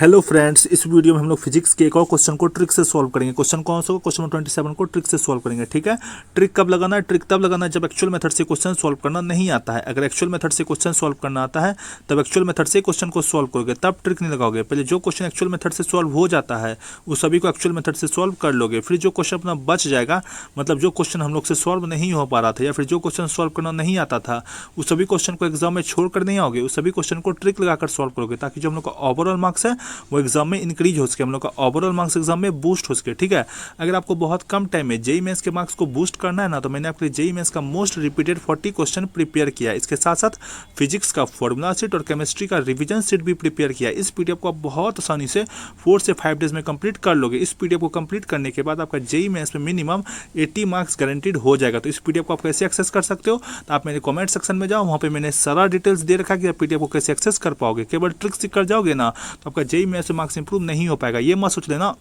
Hello friends, इस video में हम लोग फिजिक्स के एक और क्वेश्चन को ट्रिक से सॉल्व करेंगे। क्वेश्चन कौन सा होगा? क्वेश्चन नंबर 27 को ट्रिक से सॉल्व करेंगे। ठीक है, ट्रिक कब लगाना है? ट्रिक तब लगाना है जब एक्चुअल मेथड से क्वेश्चन सॉल्व करना नहीं आता है। अगर एक्चुअल मेथड से क्वेश्चन सॉल्व करना आता है तब एक्चुअल मेथड से क्वेश्चन को सॉल्व करोगे, तब ट्रिक नहीं लगाओगे। पहले जो क्वेश्चन एक्चुअल मेथड से सॉल्व हो जाता है उस सभी को एक्चुअल मेथड से सॉल्व कर लोगे। फिर जो क्वेश्चन अपना बच जाएगा, मतलब जो क्वेश्चन हम लोग से सॉल्व नहीं हो पा रहा था या फिर जो क्वेश्चन सॉल्व करना नहीं आता था, उस सभी क्वेश्चन को एग्जाम में छोड़ कर नहीं आओगे, उस सभी क्वेश्चन को ट्रिक लगाकर सॉल्व करोगे, ताकि जो हम लोग का ओवरऑल मार्क्स है वो एग्जाम में इंक्रीज हो सके, हम लोग का ओवरऑल मार्क्स एग्जाम में बूस्ट हो सके। ठीक है, अगर आपको बहुत कम टाइम में जेईई मेंस के मार्क्स को बूस्ट करना है ना, तो मैंने आपके लिए जेईई मेंस का मोस्ट रिपीटेड 40 क्वेश्चन प्रिपेयर किया है। इसके साथ साथ फिजिक्स का फॉर्मूला शीट और केमिस्ट्री का रिवीजन शीट भी प्रिपेयर किया है। इस पीडीएफ को आप बहुत आसानी से 4 से 5 डेज में कंप्लीट कर लोगे। इस पीडीएफ को कंप्लीट करने के बाद आपका जेईई मेंस में मिनिमम 80 मार्क्स गारंटीड हो जाएगा। तो इस पीडीएफ को आप कैसे एक्सेस कर सकते हो? तो आप मेरे कमेंट सेक्शन में जाओ, वहाँ पे मैंने सारा डिटेल्स दे रखा है कि आप पीडीएफ को कैसे एक्सेस कर पाओगे। केवल ट्रिक्स सीख कर जाओगे ना तो आपका जेईई मेंस में मार्क्स इंप्रूव नहीं हो पाएगा। ये मत सोच लेना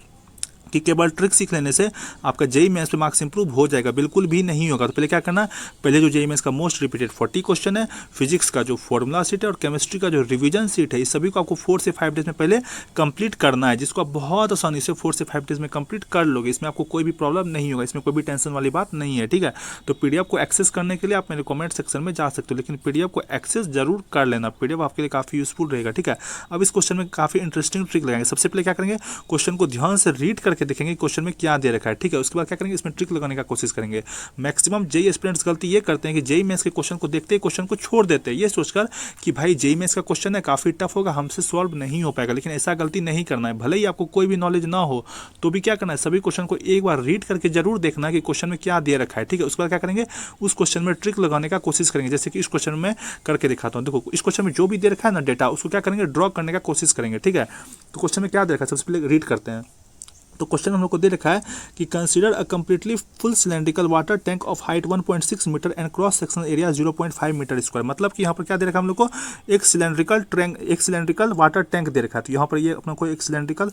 कि केवल ट्रिक सीख लेने से आपका जेईई मेंस पे मार्क्स इंप्रूव हो जाएगा, बिल्कुल भी नहीं होगा। तो पहले क्या करना है? पहले जो जेईई मेंस का मोस्ट रिपीटेड 40 क्वेश्चन है, फिजिक्स का जो फॉर्मूला सीट है और केमिस्ट्री का जो रिवीजन सीट है, इस सभी को आपको 4 से 5 डेज में पहले कंप्लीट करना है, जिसको आप बहुत आसानी से 4 से 5 डेज में कंप्लीट कर लोगे। इसमें आपको कोई भी प्रॉब्लम नहीं होगा, इसमें कोई भी टेंशन वाली बात नहीं है। ठीक है, तो पीडीएफ को एक्सेस करने के लिए आप मेरे कमेंट सेक्शन में जा सकते हो, लेकिन पीडीएफ को एक्सेस जरूर कर लेना। पीडीएफ आपके लिए काफी यूजफुल रहेगा। ठीक है, अब इस क्वेश्चन में काफी इंटरेस्टिंग ट्रिक लगाएंगे। सबसे पहले क्या करेंगे? क्वेश्चन को ध्यान से रीड करके देखेंगे क्वेश्चन में क्या दे रखा है। ठीक है, उसके बाद क्या करेंगे? इसमें ट्रिक लगाने का कोशिश करेंगे। मैक्सिमम जेईई एस्पिरेंट्स गलती ये करते हैं कि जेईई मेंस के क्वेश्चन को देखते ही क्वेश्चन को छोड़ देते हैं, ये सोचकर कि भाई जेईई मेंस का क्वेश्चन है, काफी टफ होगा, हमसे सॉल्व नहीं हो पाएगा। लेकिन ऐसा गलती नहीं करना है। भले ही आपको कोई भी नॉलेज ना हो तो भी क्या करना है? सभी क्वेश्चन को एक बार रीड करके जरूर देखना है कि क्वेश्चन में क्या दे रखा है। ठीक है, उसके बाद क्या करेंगे? उस क्वेश्चन में ट्रिक लगाने का कोशिश करेंगे। जैसे कि इस क्वेश्चन में करके दिखाता हूँ। देखो, इस क्वेश्चन में जो भी दे रखा है ना डेटा, उसको क्या करेंगे? ड्रॉ करने का कोशिश करेंगे। ठीक है, तो क्वेश्चन में क्या दे रखा है सबसे पहले रीड करते हैं। तो क्वेश्चन हम लोग को दे रखा है कि consider a completely full cylindrical water tank of height 1.6 metre and cross sectional area 0.5 metre square. मतलब कि यहाँ पर क्या दे रखा है हम लोग को? एक सिलेंड्रिकल वाटर टैंक दे रखा है। तो यहाँ पर ये अपना कोई एक सिलेंड्रिकल,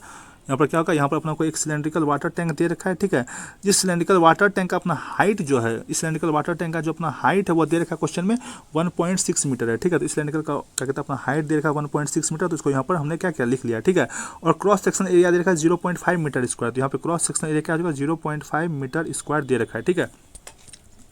यहाँ पर क्या होगा? यहाँ पर अपना कोई एक सिलेंड्रिकल वाटर टैंक दे रखा है। ठीक है, जिस सिलेंड्रिकल वाटर टैंक का अपना हाइट जो है, इस सिलेंड्रिकल वाटर टैंक का जो अपना हाइट है वो दे रखा है क्वेश्चन में 1.6 मीटर है। ठीक है, तो इस सिलेंड्रिकल का क्या कहते हैं अपना हाइट दे रखा है 1.6 मीटर, तो इसको यहाँ पर हमने क्या किया? लिख लिया। ठीक है, और क्रॉस सेक्शन एरिया दे रखा है 0.5 मीटर स्क्वायर। तो यहाँ पे क्रॉस सेक्शन एरिया क्या होगा? 0.5 मीटर स्क्वायर दे रखा है। ठीक है,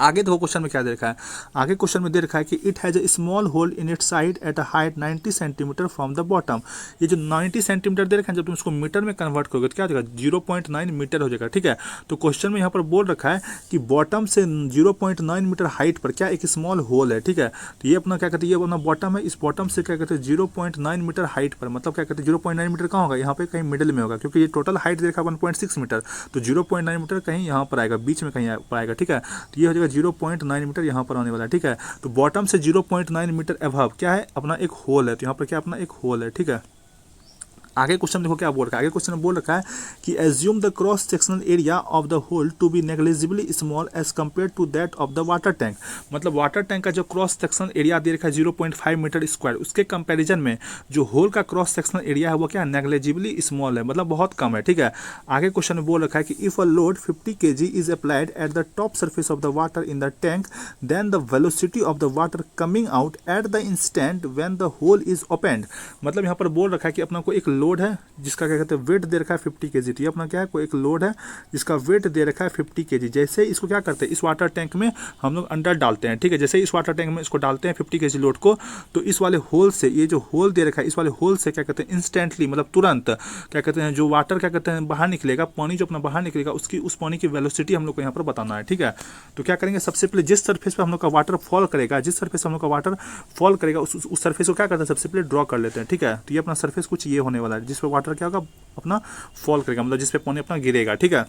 आगे देखो क्वेश्चन में क्या दे रखा है। आगे क्वेश्चन में दे रखा है कि it has a small hole in its side at a height 90 centimetre from the bottom. ये जो 90 सेंटीमीटर दे रखा है, जब तुम इसको मीटर में कन्वर्ट करोगे तो क्या हो जाएगा? 0.9 मीटर हो जाएगा। ठीक है, तो क्वेश्चन में यहाँ पर बोल रखा है कि बॉटम से 0.9 मीटर हाइट पर क्या एक स्मॉल होल है। ठीक है, तो ये अपना क्या कहते हैं? ये अपना बॉटम है, इस बॉटम से क्या कहते हैं 0.9 मीटर हाइट पर, मतलब क्या कहते हैं 0.9 मीटर कहाँ होगा? यहाँ पे कहीं मिडिल में होगा, क्योंकि ये टोटल हाइट दे रखा है 1.6 मीटर, तो 0.9 मीटर कहीं यहाँ पर आएगा, बीच में कहीं पर आएगा। ठीक है, तो ये हो जाएगा 0.9 मीटर यहाँ पर आने वाला है। ठीक है, तो बॉटम से 0.9 मीटर अबव क्या है? अपना एक होल है। तो यहाँ पर क्या अपना एक होल है। ठीक है, आगे क्वेश्चन देखो क्या बोल रखा है। आगे क्वेश्चन में बोल रखा है कि assume the cross sectional area of the hole to be negligibly small as compare to that of the water tank. मतलब वाटर टैंक का जो क्रॉस सेक्शनल एरिया दे रखा है 0.5 मीटर स्क्वायर, उसके कंपैरिजन में जो होल का क्रॉस सेक्शनल एरिया है वो क्या? नेग्लिजिबली स्मॉल है, मतलब बहुत कम है। ठीक है, आगे क्वेश्चन में बोल रखा है कि if a load 50 kg is applied at the top surface of the water in the tank, then the velocity of the water coming out at the instant when the hole is opened. मतलब यहाँ पर बोल रखा है कि अपना को एक लोड है जिसका क्या कहते हैं वेट दे रखा है 50 kg। तो ये अपना क्या है? कोई एक लोड है जिसका वेट दे रखा है 50 kg। जैसे इसको क्या करते हैं? इस वाटर टैंक में हम लोग अंडर डालते हैं। ठीक है, जैसे इस वाटर टैंक में इसको डालते हैं 50 kg लोड को, तो इस वाले होल से, ये जो होल दे रखा है इस वाले होल से क्या कहते हैं इंस्टेंटली, मतलब तुरंत क्या कहते हैं जो वाटर क्या कहते हैं बाहर निकलेगा, पानी जो अपना बाहर निकलेगा, उसकी उस पानी की वेलोसिटी हम लोग को यहाँ पर बताना है। ठीक है, तो क्या करेंगे? सबसे पहले जिस सरफेस पर हम लोग का वाटर फॉल करेगा, जिस सरफेस पर हम लोग का वाटर फॉल करेगा उस सरफेस को क्या करते हैं? सबसे पहले ड्रॉ कर लेते हैं। ठीक है, तो ये अपना सरफेस कुछ ये होने वाला है जिस पर वाटर क्या होगा? अपना फॉल करेगा, मतलब जिस पे पानी अपना गिरेगा। ठीक है,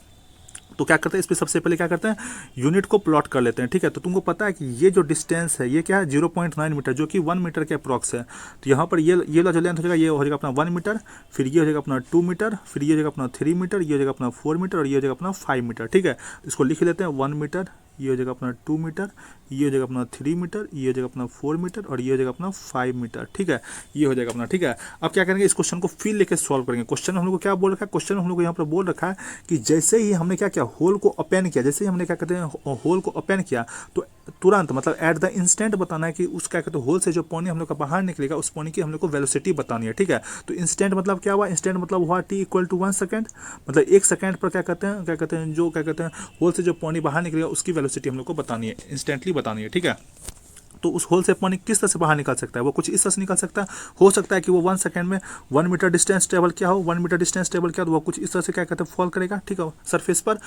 तो क्या करते हैं? इस पे सबसे पहले क्या करते हैं? यूनिट को प्लॉट कर लेते हैं। ठीक है, तो तुमको पता है कि ये जो डिस्टेंस है ये क्या है? 0.9 मीटर, जो कि 1 मीटर के अप्रॉक्स है। तो यहाँ पर ये वाला जो लेंथ हो जाएगा ये हो जाएगा अपना 1 मीटर, फिर ये हो जाएगा अपना 2 मीटर, फिर ये हो जाएगा अपना 3 मीटर, ये हो जाएगा अपना 4 मीटर और ये हो जाएगा अपना 5 मीटर। ठीक है, तो इसको लिख लेते हैं 1 मीटर, ये हो जाएगा अपना 2 मीटर, ये हो जाएगा अपना 3 मीटर, ये हो जाएगा अपना 4 मीटर और ये हो जाएगा अपना 5 मीटर, ठीक है, ये हो जाएगा अपना, ठीक है। अब क्या करेंगे, इस क्वेश्चन को फील लेके सॉल्व करेंगे। क्वेश्चन में हम लोग को क्या बोल रखा है, क्वेश्चन में हम लोग को यहाँ पर बोल रखा है कि जैसे ही हमने क्या किया, होल को ओपन किया, जैसे ही हमने क्या कहते हैं होल को ओपन किया तो तुरंत मतलब एट द इंस्टेंट बताना है कि उस क्या कहते हैं होल से जो पानी हम लोग का बाहर निकलेगा उस पानी की हम लोग को वेलोसिटी बतानी है, ठीक है। तो इंस्टेंट मतलब क्या हुआ, इंस्टेंट मतलब हुआ t इक्वल टू 1 सेकेंड, मतलब 1 सेकेंड पर क्या कहते हैं जो क्या कहते हैं होल से जो पानी बाहर निकलेगा उसकी वेलोसिटी हम लोग को बतानी है, इंस्टेंटली बतानी है, ठीक है। तो उस होल से पानी किस तरह से बाहर निकल सकता है, वो कुछ इस तरह से निकल सकता है। हो सकता है कि वो 1 सेकंड में 1 मीटर डिस्टेंस ट्रेवल क्या हो, 1 मीटर डिस्टेंस ट्रेवल क्या हो, तो वो कुछ इस तरह से क्या कहते हैं फॉल करेगा, ठीक है, सरफेस पर।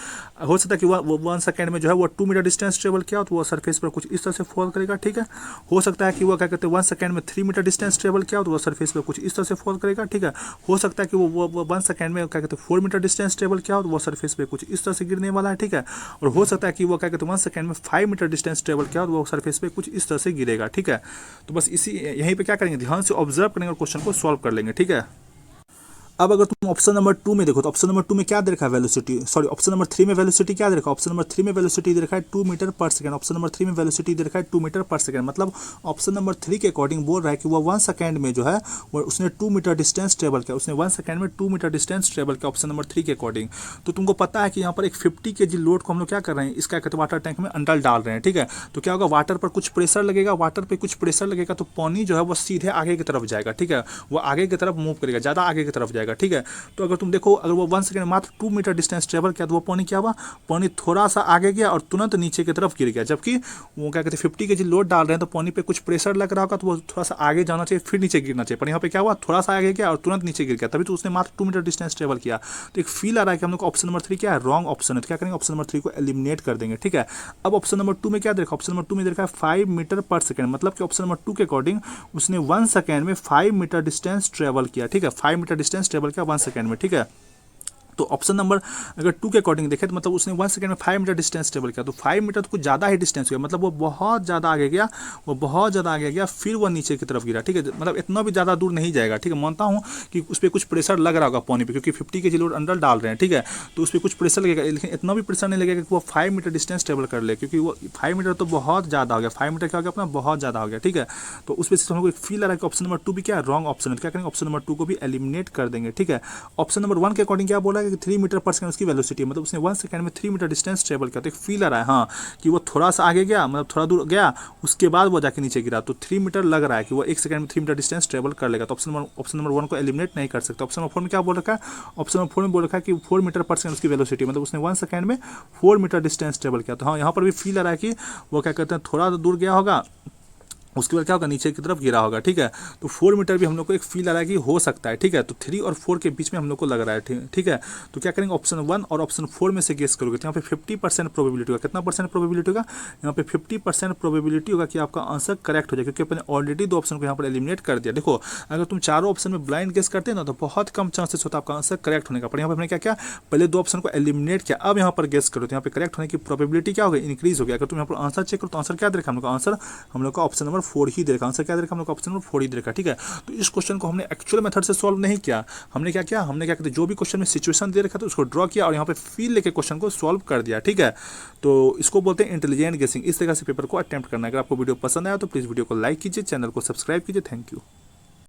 हो सकता है कि वो 1 सेकंड में जो है वो 2 मीटर डिस्टेंस ट्रेवल क्या हो, तो वो सरफेस पर कुछ इस तरह से फॉल करेगा, ठीक है। हो सकता है कि वो क्या कहते हैं 1 सेकंड में 3 मीटर डिस्टेंस ट्रेवल क्या हो, तो वो सरफेस पर कुछ इस तरह से फॉल करेगा, ठीक है। हो सकता है कि वो 1 सेकंड में क्या कहते हैं 4 मीटर डिस्टेंस ट्रेवल क्या हो, तो वो सरफेस पर कुछ इस तरह से गिरने वाला है, ठीक है। और हो सकता है कि वो क्या कहते हैं 1 सेकंड में 5 मीटर डिस्टेंस ट्रेवल क्या हो, तो वो सरफेस पर कुछ इस तरह से गिरेगा, ठीक है। तो बस इसी यहीं पे क्या करेंगे, ध्यान से ऑब्जर्व करेंगे और क्वेश्चन को सॉल्व कर लेंगे, ठीक है। अब अगर तुम ऑप्शन नंबर 2 में देखो तो ऑप्शन नंबर 2 में क्या दे रखा है वेलोसिटी, सॉरी ऑप्शन नंबर 3 में वेलोसिटी क्या दे रखा है, ऑप्शन नंबर 3 में वेलोसिटी दे रखा है 2 मीटर पर सेकंड, ऑप्शन नंबर 3 में वेलोसिटी दे रखा है 2 मीटर पर सेकंड। मतलब ऑप्शन नंबर 3 के अकॉर्डिंग बोल रहा है कि वो 1 सेकंड में जो है वो उसने 2 मीटर डिस्टेंस ट्रेवल किया, उसने 1 सेकंड में 2 मीटर डिस्टेंस ट्रेवल किया ऑप्शन नंबर 3 के अकॉर्डिंग। तो तुमको पता है कि यहाँ पर एक 50 kg लोड को हम लोग क्या कर रहे हैं, इसका कहते हैं वाटर टैंक में अंडर डाल रहे हैं, ठीक है। तो क्या होगा, वाटर पर कुछ प्रेशर लगेगा, वाटर पर कुछ प्रेशर लगेगा तो पानी जो है वो सीधे आगे की तरफ जाएगा, ठीक है, वो आगे की तरफ मूव करेगा, ज़्यादा आगे की तरफ जाएगा, ठीक है। तो अगर तुम देखो, अगर वो 1 सेकंड में मात्र 2 मीटर डिस्टेंस ट्रेवल किया तो वो पानी क्या हुआ, पानी थोड़ा सा आगे गया और तुरंत नीचे की तरफ गिर गया। जबकि वो क्या कहते हैं 50 kg लोड डाल रहे हैं तो पानी पे कुछ प्रेशर लग रहा होगा तो वो थोड़ा सा आगे जाना चाहिए फिर नीचे गिरना चाहिए, पर यहाँ पे क्या हुआ, थोड़ा सा आगे गया और तुरंत नीचे गिर गया, तभी तो उसने मात्र 2 मीटर डिस्टेंस ट्रेवल किया। तो एक फील आ रहा है कि हम लोग ऑप्शन नंबर 3 क्या है, रॉन्ग ऑप्शन है। तो क्या करेंगे, ऑप्शन नंबर 3 को एलिमिनेट कर देंगे, ठीक है। अब ऑप्शन नंबर 2 में क्या देखा, ऑप्शन नंबर 2 में देखा है 5 मीटर पर सेकंड, मतलब कि ऑप्शन नंबर 2 के अकॉर्डिंग उसने 1 सेकंड में 5 मीटर डिस्टेंस ट्रेवल किया, ठीक है, 5 मीटर डिस्टेंस ट्रेवल किया 1 सेकंड में, ठीक है। तो ऑप्शन नंबर अगर 2 के अकॉर्डिंग देखें तो मतलब उसने 1 सेकंड में 5 मीटर डिस्टेंस ट्रेवल किया, तो 5 मीटर तो कुछ ज़्यादा ही डिस्टेंस हुआ, मतलब वो बहुत ज़्यादा आगे गया, वो बहुत ज़्यादा आगे गया, फिर वो नीचे की तरफ गिरा, ठीक है। मतलब इतना भी ज़्यादा दूर नहीं जाएगा, ठीक है, मानता हूँ कि उस पर कुछ प्रेशर लग रहा होगा पानी पे, क्योंकि 50 kg लोड अंडर डाल रहे हैं, ठीक है, तो उस पर कुछ प्रेशर लगेगा, लेकिन इतना भी प्रेशर नहीं लगेगा कि वो 5 मीटर डिस्टेंस ट्रेवल कर ले, क्योंकि वो 5 मीटर तो बहुत ज़्यादा हो गया, 5 मीटर क्या हो गया अपना, बहुत ज़्यादा हो गया, ठीक है। तो उस वजह से हम लोग एक फील आ रहा है कि ऑप्शन नंबर 2 भी क्या है, रॉन्ग ऑप्शन है। क्या करेंगे, ऑप्शन नंबर 2 को भी एलिमिनेट कर देंगे, ठीक है। ऑप्शन नंबर 1 के अकॉर्डिंग क्या बोला है कि 3 मीटर पर सेकंड उसकी वेलोसिटी, मतलब उसने 1 सेकंड में 3 मीटर डिस्टेंस ट्रेवल किया। तो एक फील आ रहा है हाँ कि वो थोड़ा सा आगे गया, मतलब थोड़ा दूर गया, उसके बाद वो जाके नीचे गिरा, तो 3 मीटर लग रहा है कि वो 1 सेकंड में 3 मीटर डिस्टेंस ट्रेवल कर लेगा। तो ऑप्शन नंबर 1 को एलिमिनेट नहीं कर सकते। ऑप्शन नंबर 4 में क्या बोल रखा है, ऑप्शन नंबर 4 में बोल रखा है कि 4 मीटर पर सेकंड उसकी वेलोसिटी, मतलब उसने 1 सेकंड में 4 मीटर डिस्टेंस ट्रेवल किया। तो हाँ, यहाँ पर भी फील आ रहा है कि वो क्या कहते हैं थोड़ा दूर गया होगा, उसके बाद क्या होगा, नीचे की तरफ गिरा होगा, ठीक है। तो 4 मीटर भी हम लोग को एक फील आ रहा है कि हो सकता है, ठीक है। तो 3 और 4 के बीच में हम लोग को लग रहा है, ठीक है। तो क्या करेंगे, ऑप्शन 1 और ऑप्शन 4 में से गेस करोगे तो यहाँ पे 50% प्रोबेबिलिटी होगा। कितना परसेंट प्रोबेबिलिटी होगा, यहाँ पे 50% प्रोबेबिलिटी होगा कि आपका आंसर करेक्ट हो जाए, क्योंकि अपने ऑलरेडी 2 ऑप्शन को यहाँ पर एलिमिनेट कर दिया। देखो, अगर तुम चारों ऑप्शन में ब्लाइंड गेस करते हैं ना तो बहुत कम चांसेस होता है आपका आंसर करेक्ट होने का। पर यहाँ पर हमने क्या किया, पहले 2 ऑप्शन को एलिमिनेट किया, अब यहाँ पर गेस करो तो यहाँ पे करेक्ट होने की प्रोबेबिलिटी क्या होगी, इंक्रीज हो गया। अगर तुम यहाँ पर आंसर चेक करो तो आंसर क्या देखा हम लोग का, आंसर हम लोग का ऑप्शन नंबर 4 ही देखा, आंसर क्या देखा हम लोग ऑप्शन नंबर 4 ही देखा, ठीक है। तो इस क्वेश्चन को हमने एक्चुअल मेथड से सॉल्व नहीं किया, हमने क्या किया, हमने क्या कहते जो भी क्वेश्चन में सिचुएशन दे रखा था उसको ड्रॉ किया और यहाँ पे फील लेके क्वेश्चन को सॉल्व कर दिया, ठीक है। तो इसको बोलते हैं इंटेलिजेंट गेसिंग। इस तरह से पेपर को अटेम्प्ट करना है। अगर आपको वीडियो पसंद आया तो प्लीज़ वीडियो को लाइक कीजिए, चैनल को सब्सक्राइब कीजिए। Thank you.